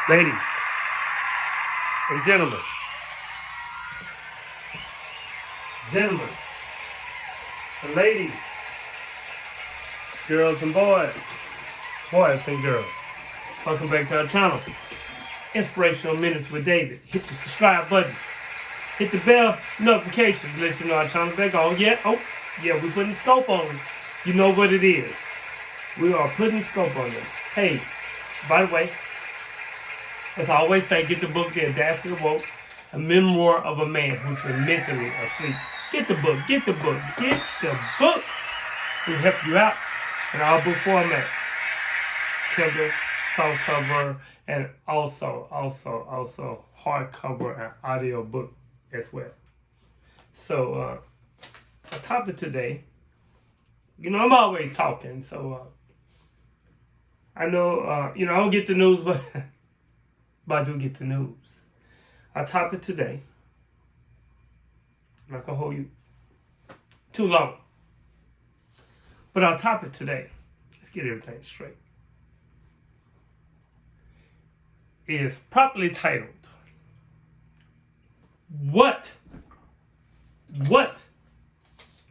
Ladies and gentlemen, and ladies, girls and boys and girls, welcome back to our channel, Inspirational Minutes with David. Hit the subscribe button, hit the bell notification to let you know our channel back on. Yeah, we're putting scope on them. You know what it is. We are putting scope on them. Hey, by the way, as I always say, get the book The Audacity Awoke, a memoir of a man who's been mentally asleep. Get the book. We'll help you out in all book formats. Kindle, softcover, and also hardcover and audio book as well. So, our topic today, I'm always talking, so I know, I don't get the news, but I do get the news. Our topic today, I'm not going to hold you too long, but our topic today, let's get everything straight, is properly titled, What,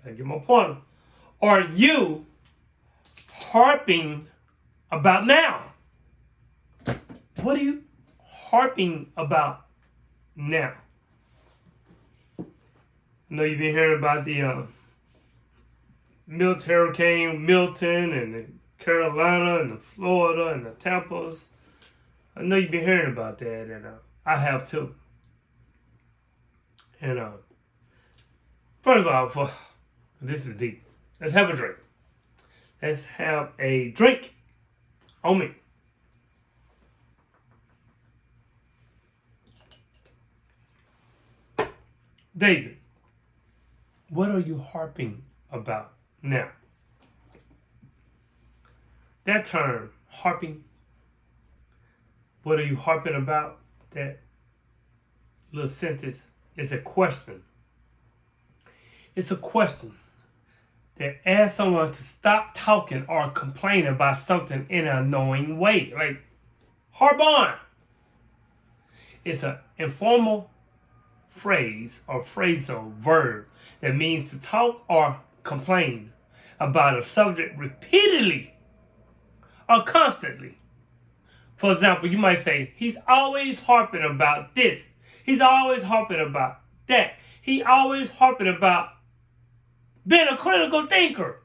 I get my point, are you harping about now? What are you harping about now? I know you've been hearing about the Hurricane Milton and the Carolina and the Florida and the Tampas. I know you've been hearing about that, and I have too. And first of all, this is deep. Let's have a drink. Let's have a drink on me. David, what are you harping about now? That term, harping, what are you harping about? That little sentence is a question. It's a question that asks someone to stop talking or complain about something in an annoying way. Like, harp on. It's an informal phrase or phrasal verb that means to talk or complain about a subject repeatedly or constantly. For example, you might say, he's always harping about this. He's always harping about that. He always harping about being a critical thinker.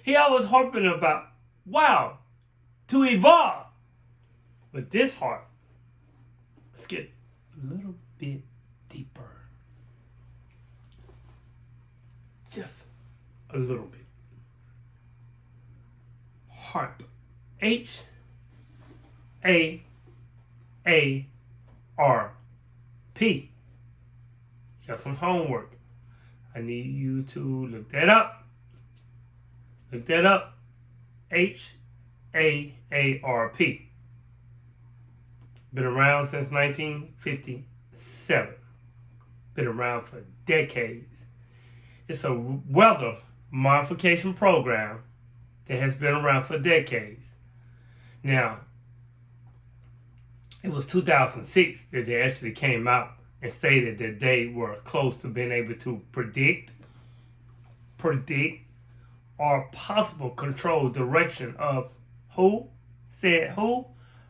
He always harping about, to evolve. But this harp, let's get a little bit deeper. Just a little bit. Harp. HAARP. Got some homework. I need you to look that up. HAARP. Been around since 1957. Been around for decades. It's a weather modification program that has been around for decades. Now, it was 2006 that they actually came out and stated that they were close to being able to predict, or possible control direction of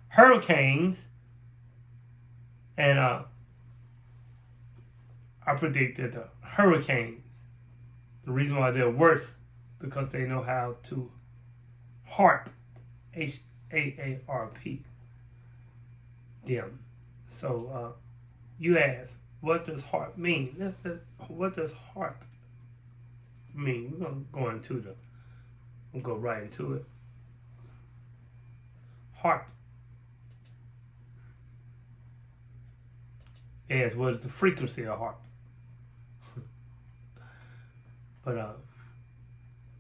hurricanes. And I predicted the hurricanes. The reason why they're worse, because they know how to harp, HAARP, them. So you ask, what does harp mean? What does harp mean? We're gonna go right into it. Harp. As what is the frequency of harp? But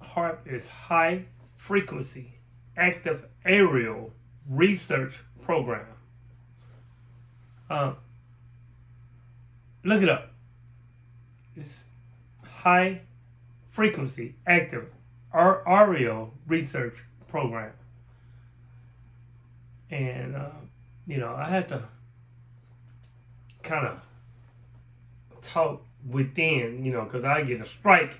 HAARP is High Frequency Active Aerial Research Program. Look it up. It's High Frequency Active Aerial Research Program. And I had to kind of talk within, because I get a strike.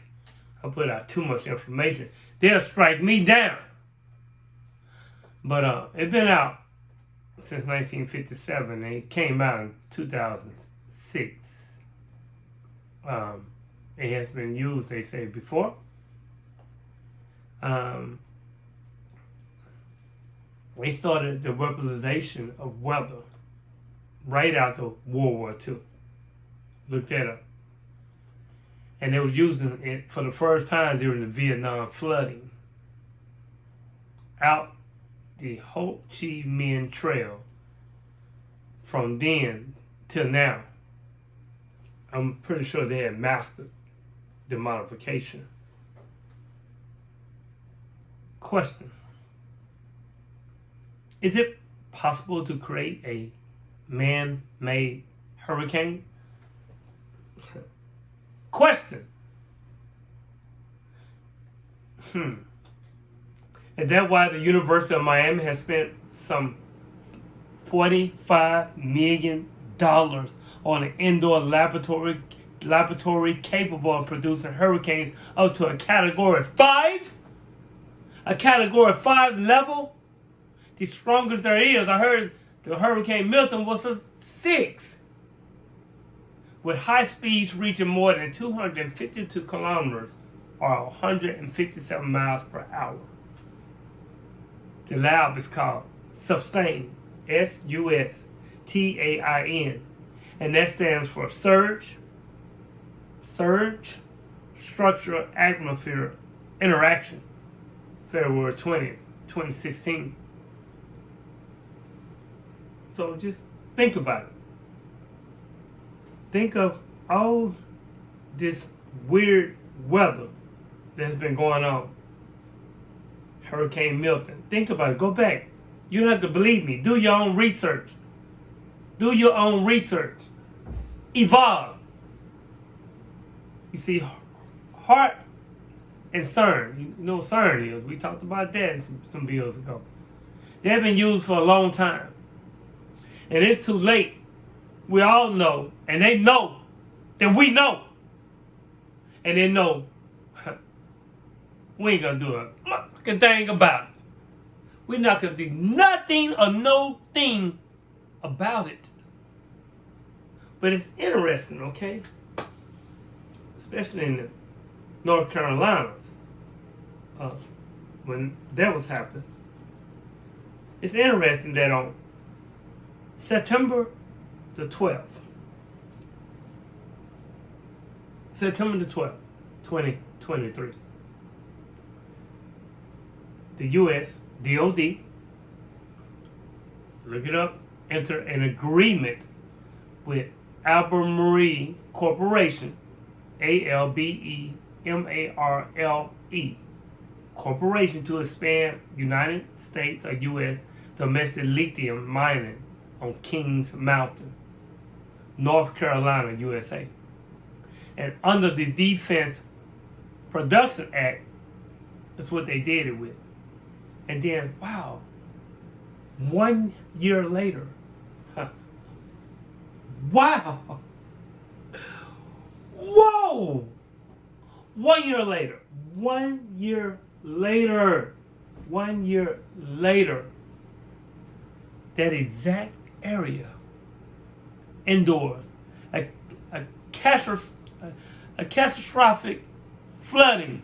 I put out too much information. They'll strike me down. But it's been out since 1957, and it came out in 2006. It has been used, they say, before. They started the weaponization of weather right after World War II. Look that up. And they was using it for the first time during the Vietnam flooding. Out the Ho Chi Minh Trail from then till now. I'm pretty sure they had mastered the modification. Question. Is it possible to create a man-made hurricane? Question. Is that why the University of Miami has spent some $45 million on an indoor laboratory capable of producing hurricanes up to a Category 5? A Category 5 level? The strongest there is. I heard the Hurricane Milton was a 6. With high speeds reaching more than 252 kilometers or 157 miles per hour. The lab is called Sustain, SUSTAIN, and that stands for Surge Structural Atmosphere Interaction, February 20th, 2016. So just think about it. Think of all this weird weather that's been going on. Hurricane Milton. Think about it. Go back. You don't have to believe me. Do your own research. Do your own research. Evolve. You see, HAARP and CERN. You know what CERN is. We talked about that in some bills ago. They have been used for a long time. And it's too late. We all know, and they know that we know. And they know we ain't gonna do a fucking thing about it. We're not gonna do nothing or no thing about it. But it's interesting, okay? Especially in the North Carolinas, when that was happening. It's interesting that on September the 12th, 2023, the U.S. DOD, look it up, enter an agreement with Albemarle Corporation, ALBEMARLE Corporation, to expand United States or U.S. domestic lithium mining on Kings Mountain, North Carolina, USA. And under the Defense Production Act, that's what they did it with. And then, wow, 1 year later, wow, whoa, 1 year later, 1 year later, 1 year later, that exact area endures a catastrophic flooding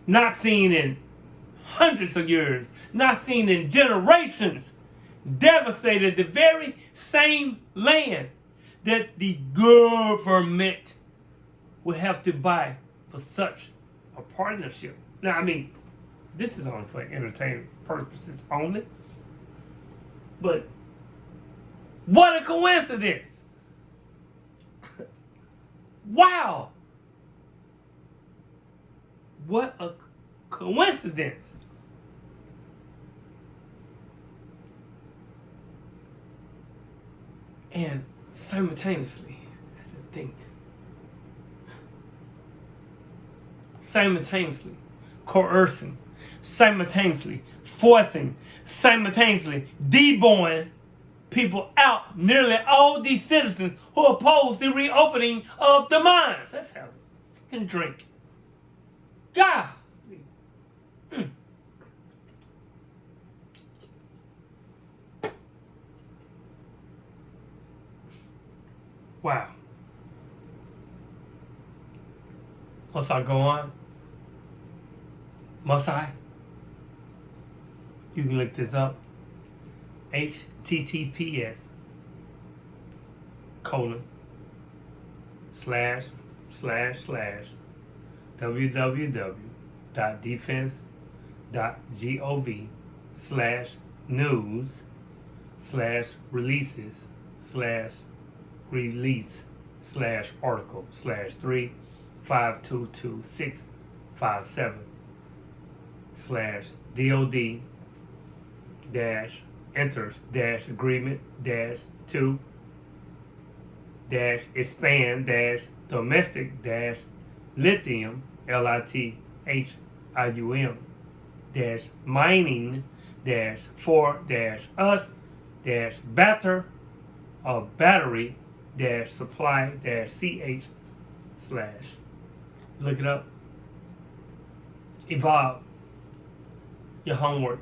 not seen in hundreds of years, not seen in generations, devastated the very same land that the government would have to buy for such a partnership. Now, I mean, this is only for entertainment purposes only. But what a coincidence! Wow! What a coincidence! And simultaneously, I had to think. Simultaneously, coercing simultaneously forcing, simultaneously deboing people out. Nearly all these citizens who oppose the reopening of the mines. Let's have a freaking drink. God. Wow. Must I go on? Must I? You can look this up. HTTPS colon slash slash slash www.defense.gov slash news slash releases slash release slash article slash 3522657 slash DOD dash enters dash agreement dash 2 dash expand dash domestic dash lithium LITHIUM dash mining dash for dash us dash battery dash supply dash ch slash. Look it up. Evolve your homework.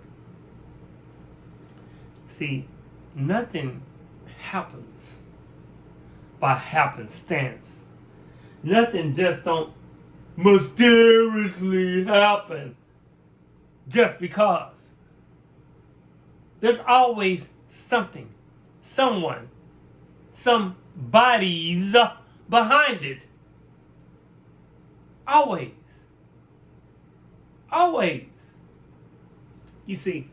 See, nothing happens by happenstance. Nothing just don't mysteriously happen just because. There's always something, someone, somebody's behind it. Always. Always. You see,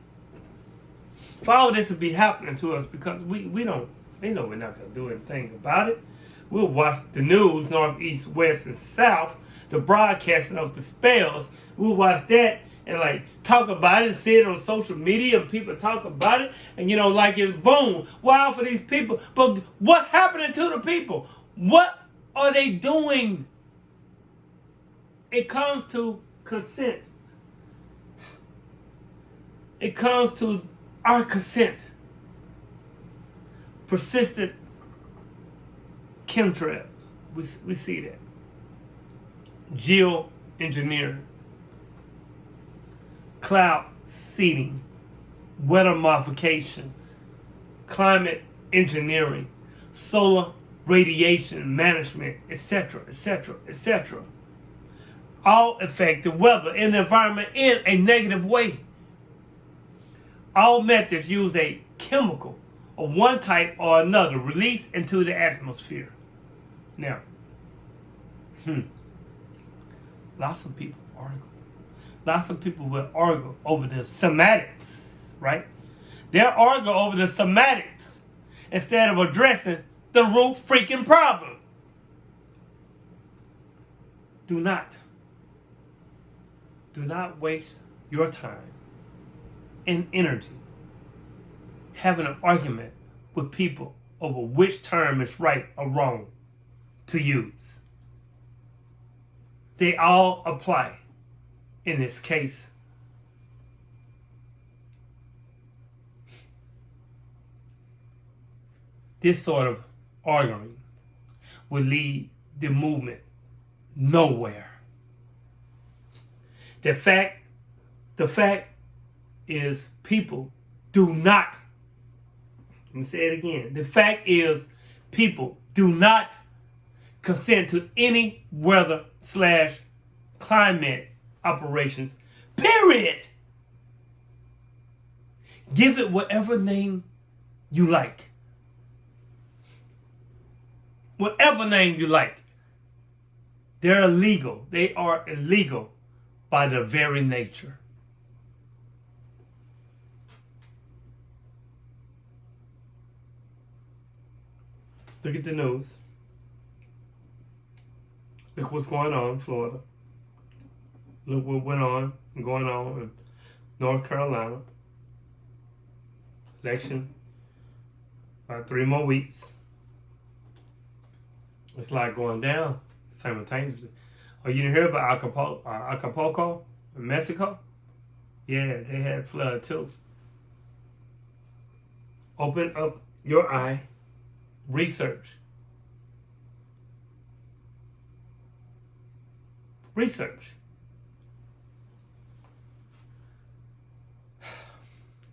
for all this to be happening to us because we know we're not going to do anything about it. We'll watch the news, north, east, west, and south, the broadcasting of the spells. We'll watch that and like talk about it and see it on social media and people talk about it and like it's boom, wow for these people. But what's happening to the people? What are they doing? It comes to consent. It comes to our consent. Persistent chemtrails. We see that. Geoengineering. Cloud seeding. Weather modification. Climate engineering. Solar radiation management, etc., etc., etc. All affect the weather and the environment in a negative way. All methods use a chemical of one type or another released into the atmosphere. Now, lots of people argue. Lots of people will argue over the semantics, right? They'll argue over the semantics instead of addressing the root freaking problem. Do not waste your time and energy having an argument with people over which term is right or wrong to use. They all apply in this case. This sort of arguing will lead the movement nowhere. The fact is people do not, let me say it again. The fact is people do not consent to any weather/climate operations, period. Give it whatever name you like. Whatever name you like. They're illegal. They are illegal by their very nature. Look at the news. Look what's going on in Florida. Look what went on and going on in North Carolina. Election. About 3 more weeks. It's like going down simultaneously. Oh, you didn't hear about Acapulco in Mexico? Yeah, they had flood too. Open up your eye. Research. Research.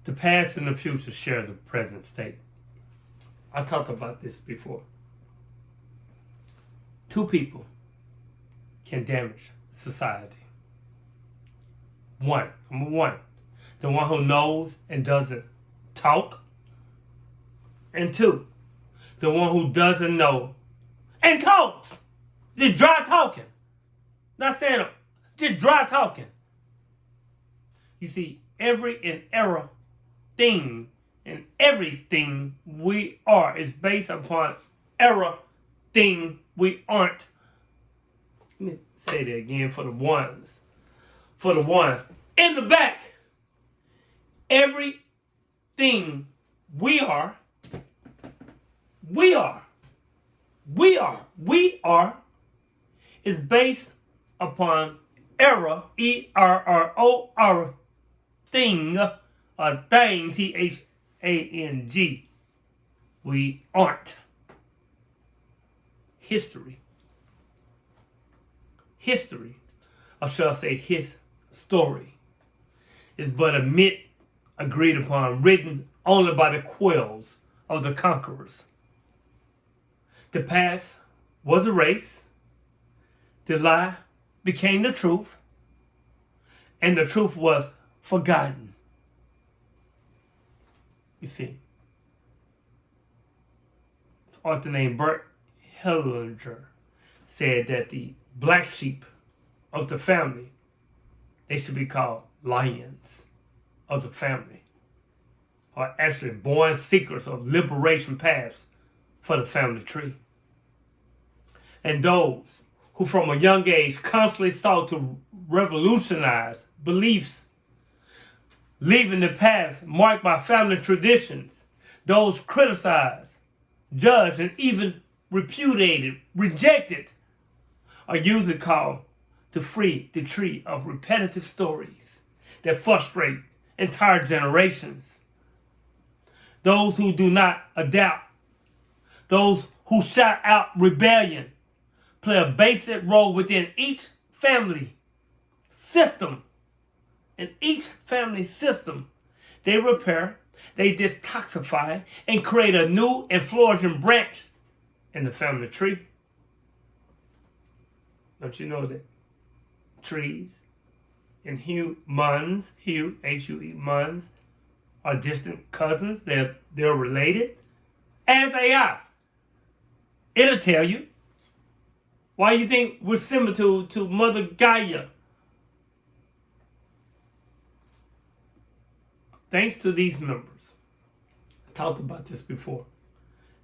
The past and the future share the present state. I talked about this before. Two people can damage society. Number one, the one who knows and doesn't talk. And two, the one who doesn't know and talks. Just dry talking. Not saying just dry talking. You see, every and error thing and everything we are is based upon error thing we aren't. Let me say that again for the ones. For the ones in the back. Everything we are is based upon error, ERROR, thing, a thing, THANG. We aren't. History, or shall I say his story, is but a myth agreed upon, written only by the quills of the conquerors. The past was erased, the lie became the truth, and the truth was forgotten. You see, this author named Bert Hellinger said that the black sheep of the family, they should be called lions of the family, are actually born seekers of liberation paths for the family tree. And those who from a young age constantly sought to revolutionize beliefs, leaving the paths marked by family traditions, those criticized, judged, and even repudiated, rejected, are usually called to free the tree of repetitive stories that frustrate entire generations. Those who do not adapt, those who shout out rebellion, play a basic role within each family system. In each family system, they repair, they detoxify, and create a new and flourishing branch in the family tree. Don't you know that trees and humans, H-U-E, muns, are distant cousins? They're related. As AI, it'll tell you. Why you think we're similar to Mother Gaia? Thanks to these members. I talked about this before.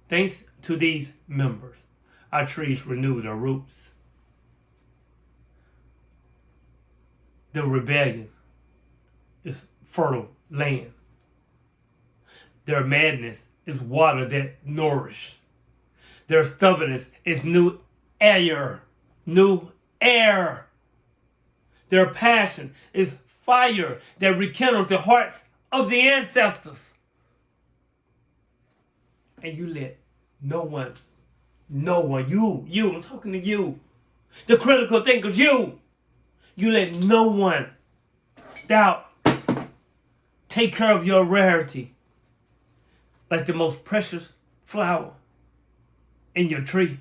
Thanks to these members, our trees renew their roots. The rebellion is fertile land. Their madness is water that nourish. Their stubbornness is new air. Their passion is fire that rekindles the hearts of the ancestors. And you let no one, you, I'm talking to you, the critical thinkers, you let no one doubt, take care of your rarity like the most precious flower in your tree.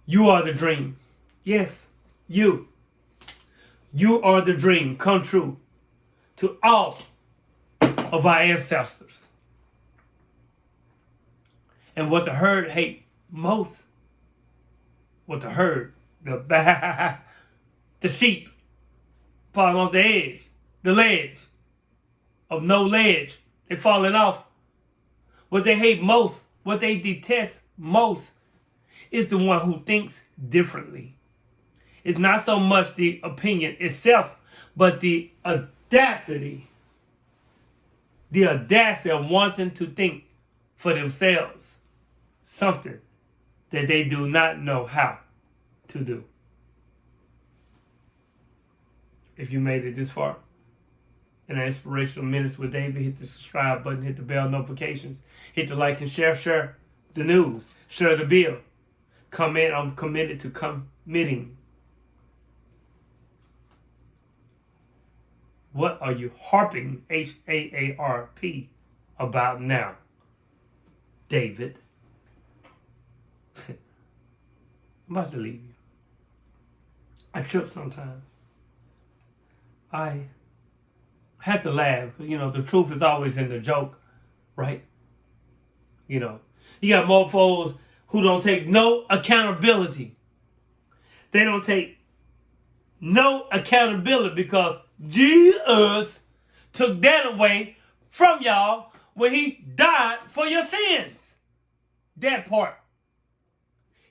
You are the dream. Yes, you. You are the dream come true to all of our ancestors. And what the herd hate most, the sheep falling off the ledge of no ledge. They're falling off. What they hate most, what they detest most, is the one who thinks differently. It's not so much the opinion itself, but the audacity of wanting to think for themselves something that they do not know how to do. If you made it this far in our Inspirational Minutes with David, hit the subscribe button, hit the bell notifications, hit the like and share the news, share the bill. Comment, I'm committed to committing. What are you harping, HAARP, about now, David? I'm about to leave you. I trip sometimes. I had to laugh. You know, the truth is always in the joke, right? You know, you got mofos who don't take no accountability. They don't take no accountability because Jesus took that away from y'all when he died for your sins. That part.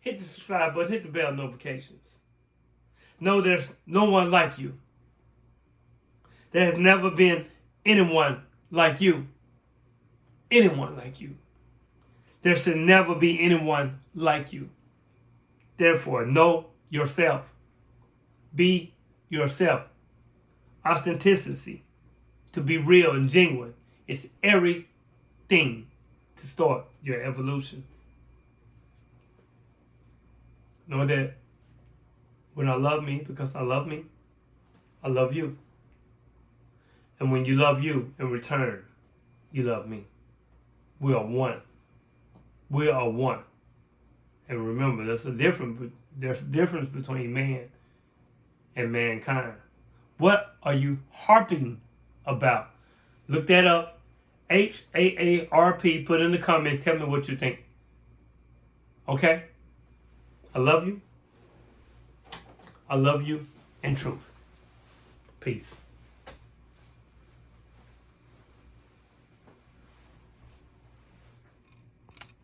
Hit the subscribe button, hit the bell notifications. Know there's no one like you. There has never been anyone like you. Anyone like you. There should never be anyone like you. Therefore, know yourself. Be yourself. Authenticity, to be real and genuine, is everything to start your evolution. Know that when I love me, because I love me, I love you. And when you love you in return, you love me. We are one. We are one. And remember, there's a difference between man and mankind. What are you harping about? Look that up. HAARP. Put in the comments. Tell me what you think. Okay? I love you. I love you in truth. Peace.